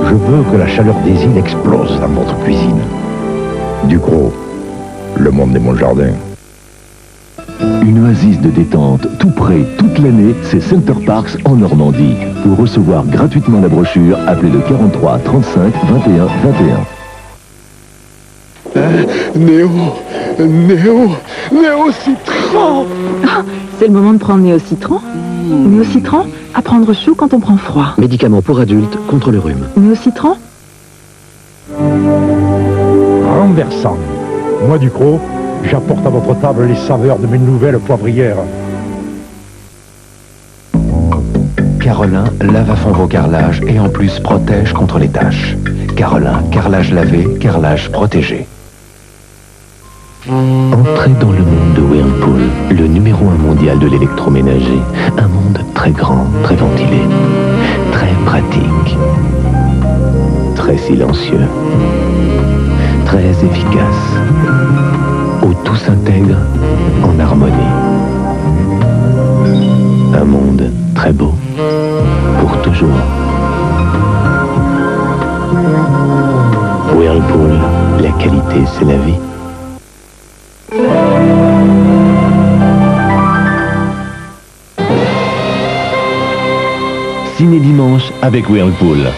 Je veux que la chaleur des îles explose dans votre cuisine. Ducrot, le monde est mon jardin. Une oasis de détente tout près, toute l'année, c'est Center Parcs en Normandie. Pour recevoir gratuitement la brochure, appelez le 43 35 21 21. Néo-citron. C'est le moment de prendre Néo-citron. Néo-citron, à prendre chaud quand on prend froid. Médicament pour adultes contre le rhume. Néo-citron. Renversant. Moi, Ducrot, j'apporte à votre table les saveurs de mes nouvelles poivrières. Carolin lave à fond vos carrelages et en plus protège contre les taches. Carolin, carrelage lavé, carrelage protégé. Entrez dans le monde de Whirlpool, le numéro 1 mondial de l'électroménager. Un monde très grand, très ventilé, très pratique, très silencieux, très efficace, où tout s'intègre en harmonie. Un monde très beau, pour toujours. Whirlpool, la qualité c'est la vie. Ciné dimanche avec Whirlpool.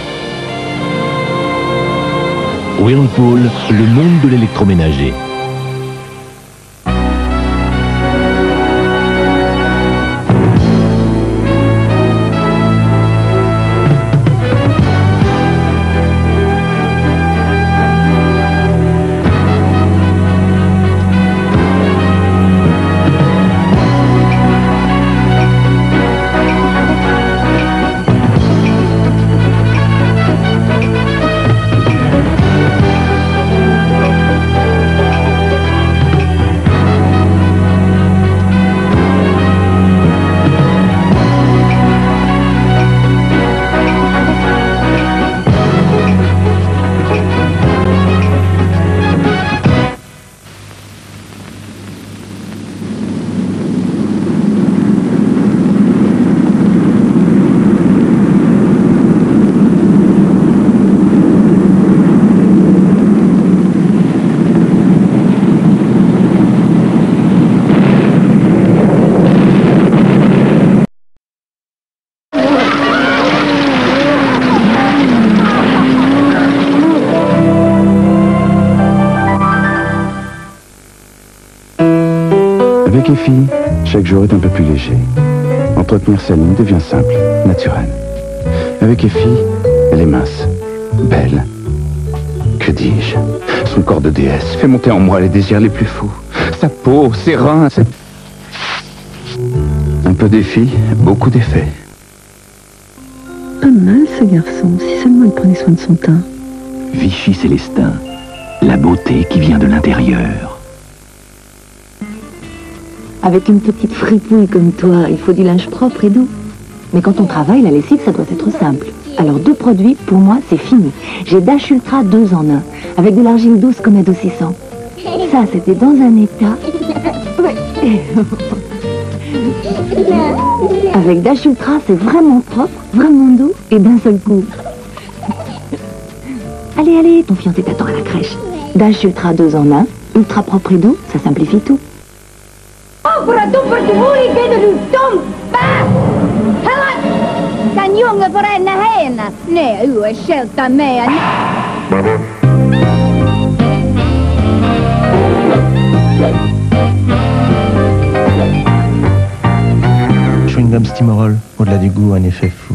Whirlpool, le monde de l'électroménager. Avec Effie, chaque jour est un peu plus léger. Entretenir sa ligne devient simple, naturel. Avec Effie, elle est mince, belle. Que dis-je? Son corps de déesse fait monter en moi les désirs les plus fous. Sa peau, ses reins, un peu d'Effie, beaucoup d'effets. Pas mal ce garçon, si seulement il prenait soin de son teint. Vichy Célestin, la beauté qui vient de l'intérieur. Avec une petite fripouille comme toi, il faut du linge propre et doux. Mais quand on travaille, la lessive, ça doit être simple. Alors 2 produits, pour moi, c'est fini. J'ai Dash Ultra 2 en 1, avec de l'argile douce comme adoucissant. Ça, c'était dans un état... Avec Dash Ultra, c'est vraiment propre, vraiment doux et d'un seul coup. Allez, allez, ton fiancé t'attend à la crèche. Dash Ultra 2 en 1, ultra propre et doux, ça simplifie tout. Kan junge förena henne? Nej, ursäkta mig. Chewing-gum Stimorol, au-delà du goût, un effet fou.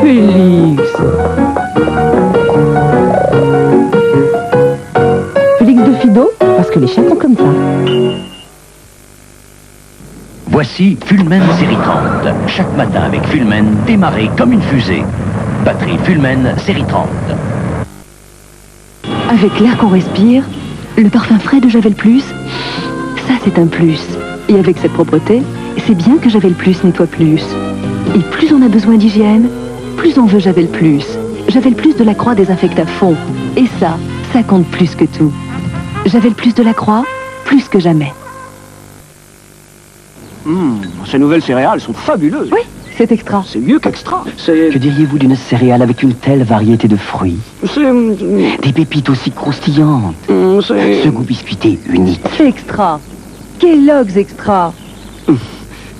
Félix. Félix de Fido, parce que les chats sont comme ça. Voici Fullman série 30. Chaque matin avec Fullman, démarrez comme une fusée. Batterie Fullman série 30. Avec l'air qu'on respire, le parfum frais de Javel Plus, ça c'est un plus. Et avec cette propreté, c'est bien que Javel Plus nettoie plus. Et plus on a besoin d'hygiène, plus on veut Javel Plus. Javel Plus de la Croix désinfecte à fond. Et ça compte plus que tout. Javel Plus de la Croix, plus que jamais. Ces nouvelles céréales sont fabuleuses. Oui, c'est extra. C'est mieux qu'extra. Que diriez-vous d'une céréale avec une telle variété de fruits? Des pépites aussi croustillantes. Ce goût biscuité unique. C'est extra. Kellogg's extra.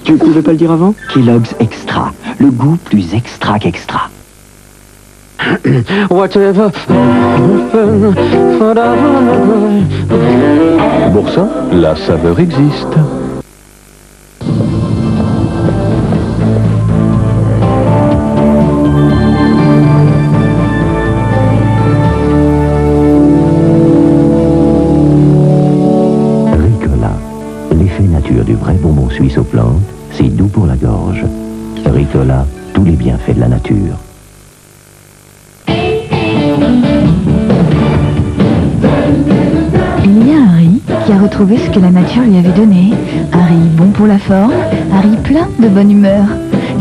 Tu pouvais pas le dire avant? Kellogg's Extra. Le goût plus extra qu'extra. Whatever. Boursin, la saveur existe. Ricola. L'effet nature du vrai bonbon suisse aux plantes, c'est doux pour la gorge. Ricola, tous les bienfaits de la nature. Il y a un riz qui a retrouvé ce que la nature lui avait donné. Un riz bon pour la forme, un riz plein de bonne humeur.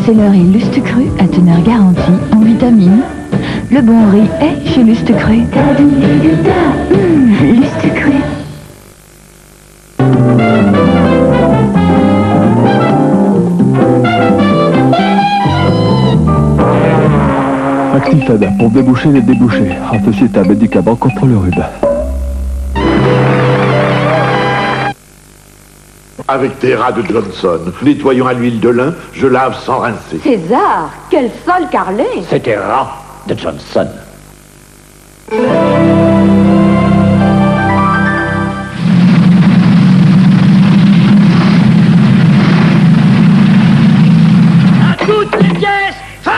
C'est le riz Luste Cru à teneur garantie en vitamines. Le bon riz est chez Luste Cru. Luste Cru. Actifed pour déboucher les débouchés. Ceci est un médicament contre le rhume. Avec Terra de Johnson, nettoyant à l'huile de lin, je lave sans rincer. César, quel sol carrelé! C'était Rat de Johnson. À toutes les pièces, feu!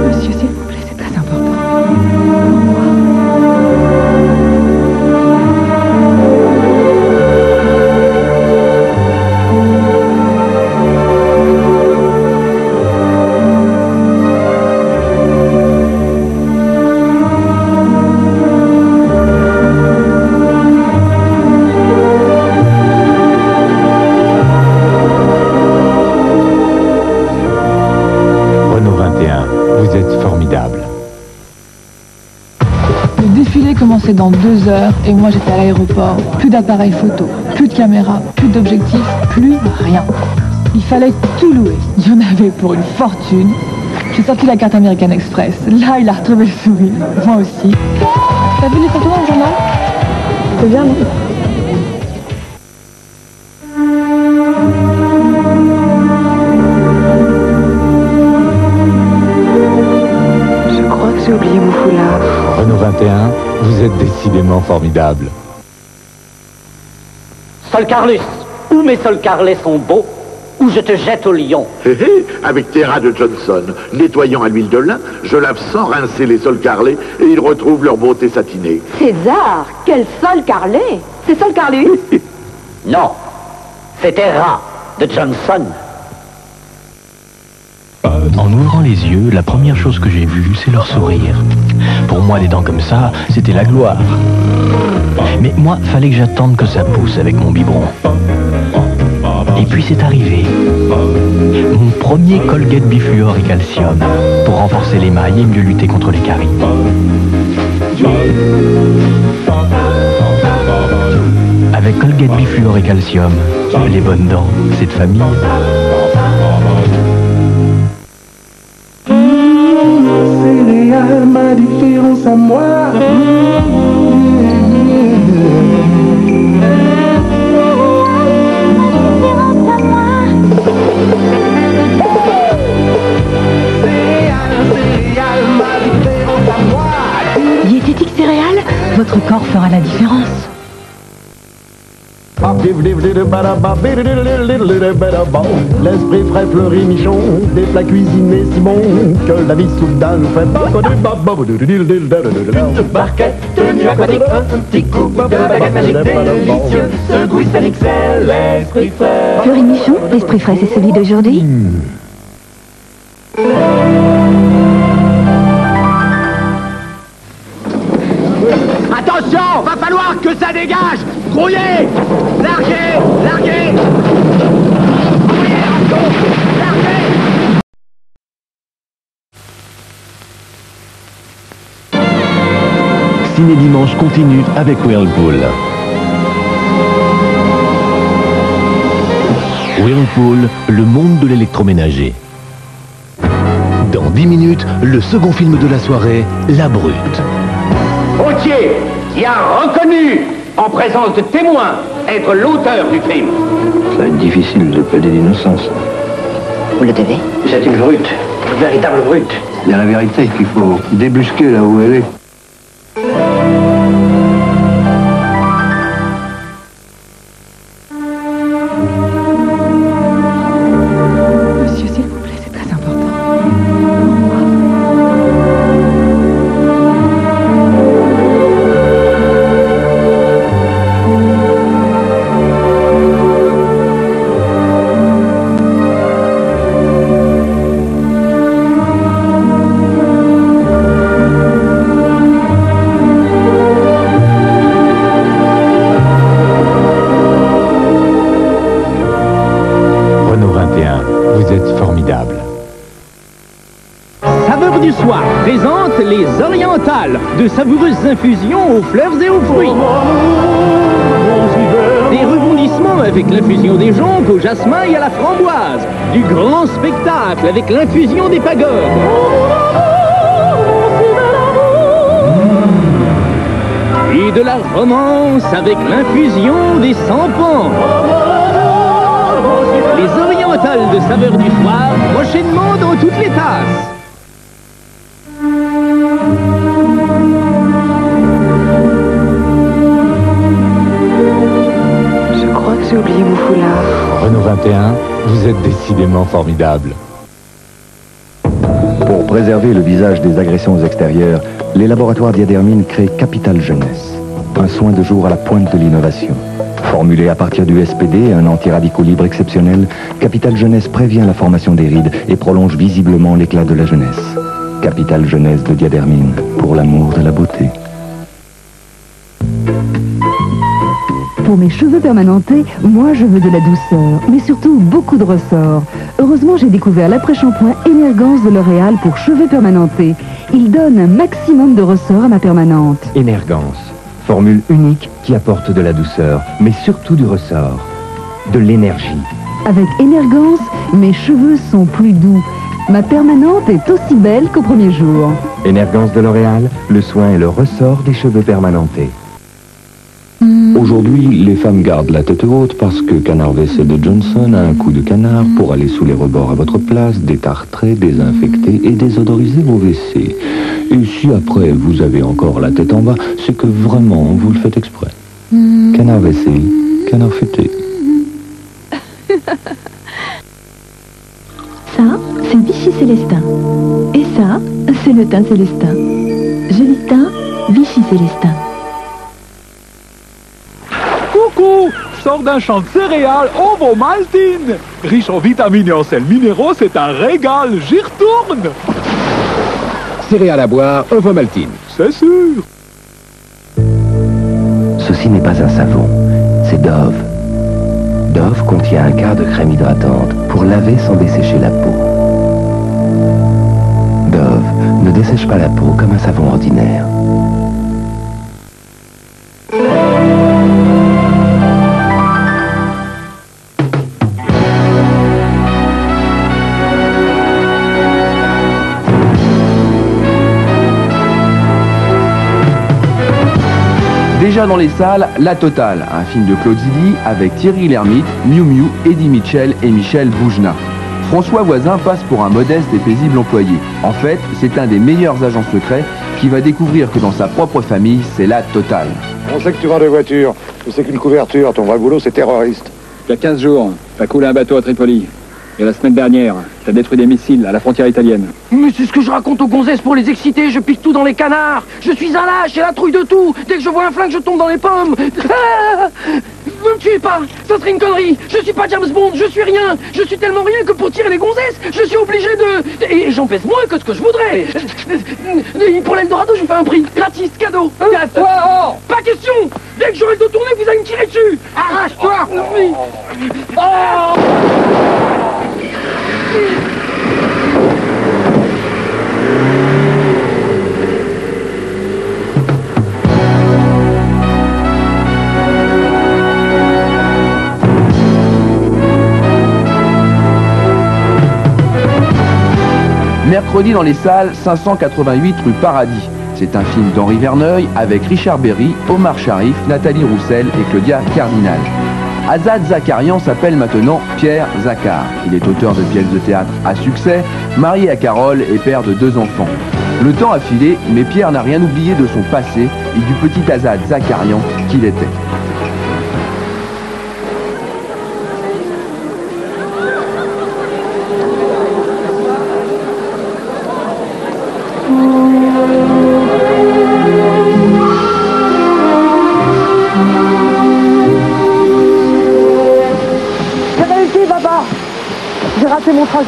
Monsieur, s'il vous plaît, c'est très important. Renault 21, vous êtes formidable. Le défilé commençait dans 2 heures et moi j'étais à l'aéroport. Plus d'appareils photo, plus de caméras, plus d'objectifs, plus rien. Il fallait tout louer. Il y en avait pour une fortune. J'ai sorti la carte American Express. Là, il a retrouvé le sourire. Moi aussi. T'as vu les photos dans le journal? C'est bien, non? Je crois que j'ai oublié mon foulard. Renault 21, vous êtes décidément formidable. Sol Carlus, où mes Sol Carlet sont beaux, ou je te jette au lion. Hé hé, avec Terra de Johnson, nettoyant à l'huile de lin, je lave sans rincer les sols carrelés et ils retrouvent leur beauté satinée. César, quel sol carrelé! C'est sol carlus? Non, c'était Rat de Johnson. En ouvrant les yeux, la première chose que j'ai vue, c'est leur sourire. Pour moi, des dents comme ça, c'était la gloire. Mais moi, fallait que j'attende que ça pousse avec mon biberon. Et puis c'est arrivé. Mon premier Colgate bifluor et calcium pour renforcer l'émail et mieux lutter contre les caries. Avec Colgate bifluor et calcium, les bonnes dents, c'est de famille. Céréales, ma différence à moi. Diététique céréales, votre corps fera la différence. L'esprit frais fleuri michon, des plats cuisinés si bons que la vie soudain nous fait une barquette, tenue aquatique, un petit coup de baguette magique délicieux, ce goût hispanique c'est l'esprit frais. Fleury Michon, l'esprit frais c'est celui d'aujourd'hui. Attention, va falloir que Que ça dégage! Grouillez! Larguez! Larguez! Envoyez les râteaux! Larguez! Ciné Dimanche continue avec Whirlpool. Whirlpool, le monde de l'électroménager. Dans 10 minutes, le second film de la soirée, La Brute. Potier, qui a reconnu, en présence de témoins, être l'auteur du crime. Ça va être difficile de plaider d'innocence. Vous le devez? C'est une brute, une véritable brute. Il y a la vérité qu'il faut débusquer là où elle est. Monsieur, s'il vous plaît, c'est très important. Renault 21, vous êtes formidable. Saveurs du soir présente les orientales, de savoureuses infusions aux fleurs et aux fruits. Des rebondissements avec l'infusion des joncs au jasmin et à la framboise. Du grand spectacle avec l'infusion des pagodes. Et de la romance avec l'infusion des sampans. Les orientales de saveurs du soir, prochainement dans toutes les tasses. Je crois que j'ai oublié mon foulard. Renault 21, vous êtes décidément formidable. Pour préserver le visage des agressions extérieures, les laboratoires Diadermine créent Capital Jeunesse, un soin de jour à la pointe de l'innovation. Formulé à partir du SPD, un anti-radicaux libre exceptionnel, Capital Jeunesse prévient la formation des rides et prolonge visiblement l'éclat de la jeunesse. Capital Jeunesse de Diadermine, pour l'amour de la beauté. Pour mes cheveux permanentés, moi je veux de la douceur, mais surtout beaucoup de ressort. Heureusement, j'ai découvert l'après-shampoing Energance de L'Oréal pour cheveux permanentés. Il donne un maximum de ressort à ma permanente. Energance, formule unique qui apporte de la douceur, mais surtout du ressort, de l'énergie. Avec Energance, mes cheveux sont plus doux. Ma permanente est aussi belle qu'au premier jour. Energance de L'Oréal, le soin et le ressort des cheveux permanentés. Aujourd'hui, les femmes gardent la tête haute parce que Canard WC de Johnson a un coup de canard pour aller sous les rebords à votre place, détartrer, désinfecter et désodoriser vos WC. Et si après vous avez encore la tête en bas, c'est que vraiment vous le faites exprès. Canard WC, canard fêté. Ça, c'est Vichy Célestin. Et ça, c'est le teint Célestin. Joli teint, Vichy Célestin. Coucou, je sors d'un champ de céréales Ovomaltine. Riche en vitamines et en sels minéraux, c'est un régal, j'y retourne. Céréales à boire, Ovomaltine. C'est sûr. Ceci n'est pas un savon, c'est Dove. Dove contient un quart de crème hydratante pour laver sans dessécher la peau. Dove ne dessèche pas la peau comme un savon ordinaire. Déjà dans les salles, La Totale, un film de Claude Zidi avec Thierry Lhermitte, Miu Miu, Eddie Mitchell et Michel Boujna. François Voisin passe pour un modeste et paisible employé. En fait, c'est un des meilleurs agents secrets qui va découvrir que dans sa propre famille, c'est la totale. On sait que tu vends des voitures, tu sais qu'une couverture, ton vrai boulot c'est terroriste. Il y a 15 jours, t'as coulé un bateau à Tripoli. Et la semaine dernière, t'as détruit des missiles à la frontière italienne. Mais c'est ce que je raconte aux gonzesses pour les exciter, je pique tout dans les canards. Je suis un lâche, j'ai la trouille de tout. Dès que je vois un flingue, je tombe dans les pommes. Ah, ne me tuez pas. pas. Ça serait une connerie. Je suis pas James Bond, je suis rien. Je suis tellement rien que pour tirer les gonzesses, je suis obligé de... Et j'en pèse moins que ce que je voudrais. Pour l'Eldorado, je vous fais un prix. Gratis, cadeau. Cadeau. Pas question. Dès que j'aurai le dos tourné, vous allez me tirer dessus. Arrache-toi. Mercredi dans les salles, 588 rue Paradis. C'est un film d'Henri Verneuil avec Richard Berry, Omar Sharif, Nathalie Roussel et Claudia Cardinal. Azad Zakarian s'appelle maintenant Pierre Zaccar. Il est auteur de pièces de théâtre à succès, marié à Carole et père de 2 enfants. Le temps a filé, mais Pierre n'a rien oublié de son passé et du petit Azad Zakarian qu'il était.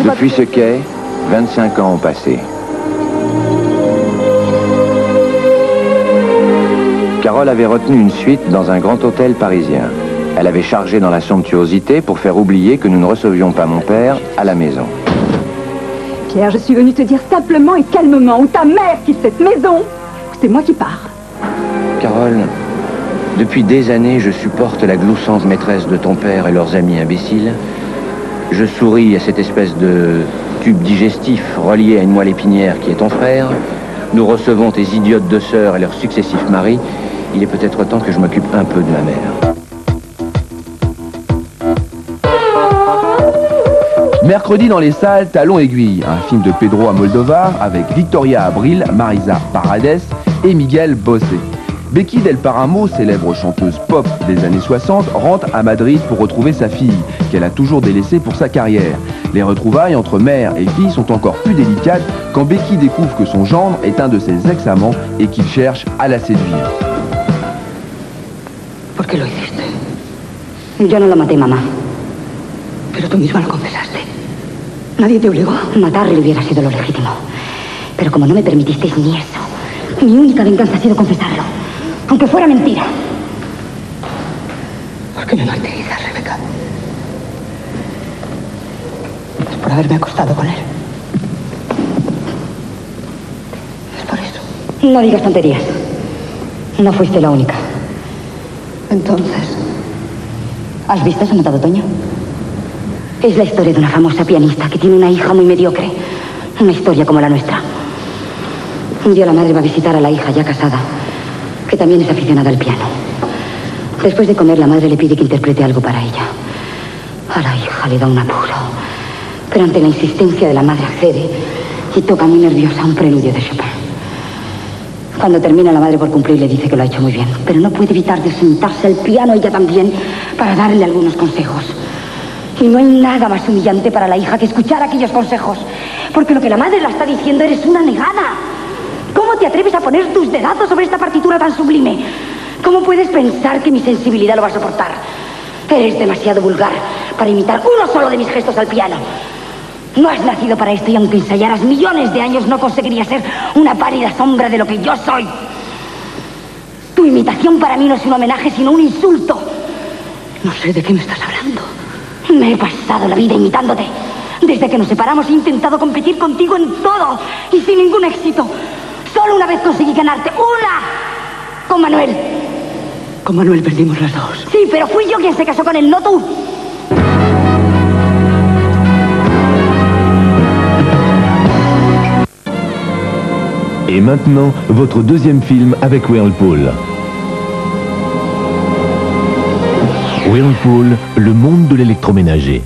Depuis ce quai, 25 ans ont passé. Carole avait retenu une suite dans un grand hôtel parisien. Elle avait chargé dans la somptuosité pour faire oublier que nous ne recevions pas mon père à la maison. Pierre, je suis venue te dire simplement et calmement où ta mère quitte cette maison, c'est moi qui pars. Carole, depuis des années, je supporte la gloussante maîtresse de ton père et leurs amis imbéciles. Je souris à cette espèce de tube digestif relié à une moelle épinière qui est ton frère. Nous recevons tes idiotes de sœurs et leurs successifs maris. Il est peut-être temps que je m'occupe un peu de ma mère. Mercredi dans les salles, Talon Aiguille, un film de Pedro Almodóvar avec Victoria Abril, Marisa Paredes et Miguel Bosé. Becky Del Paramo, célèbre chanteuse pop des années 60, rentre à Madrid pour retrouver sa fille, qu'elle a toujours délaissée pour sa carrière. Les retrouvailles entre mère et fille sont encore plus délicates quand Becky découvre que son gendre est un de ses ex-amants et qu'il cherche à la séduire. ¿Por qué lo hiciste? Yo no lo maté, mamá. Pero tú misma lo confesaste. ¿Nadie te obligó? Matarle hubiera sido lo legítimo. Pero como no me permitisteis ni eso, mi única venganza ha sido confesarlo. Aunque fuera mentira. ¿Por qué me martirizas, Rebeca? Es por haberme acostado con él. Es por eso. No digas tonterías. No fuiste la única. Entonces, ¿has visto Se ha matado Toño? Es la historia de una famosa pianista que tiene una hija muy mediocre. Una historia como la nuestra. Un día la madre va a visitar a la hija ya casada, que también es aficionada al piano. Después de comer, la madre le pide que interprete algo para ella. A la hija le da un apuro, pero ante la insistencia de la madre accede y toca muy nerviosa un preludio de Chopin. Cuando termina, la madre por cumplir le dice que lo ha hecho muy bien, pero no puede evitar de sentarse al piano ella también para darle algunos consejos. Y no hay nada más humillante para la hija que escuchar aquellos consejos, porque lo que la madre la está diciendo eres una negada. ¿Cómo te atreves a poner tus dedazos sobre esta partitura tan sublime? ¿Cómo puedes pensar que mi sensibilidad lo va a soportar? Eres demasiado vulgar para imitar uno solo de mis gestos al piano. No has nacido para esto y aunque ensayaras millones de años no conseguirías ser una pálida sombra de lo que yo soy. Tu imitación para mí no es un homenaje sino un insulto. no sé de qué me estás hablando. Me he pasado la vida imitándote. Desde que nos separamos he intentado competir contigo en todo y sin ningún éxito. Solo una vez conseguí ganarte. ¡Una! Con Manuel. Con Manuel perdimos las dos. Sí, pero fui yo quien se casó con él, no tú. Et maintenant, votre deuxième film avec Whirlpool. Whirlpool, le monde de l'électroménager.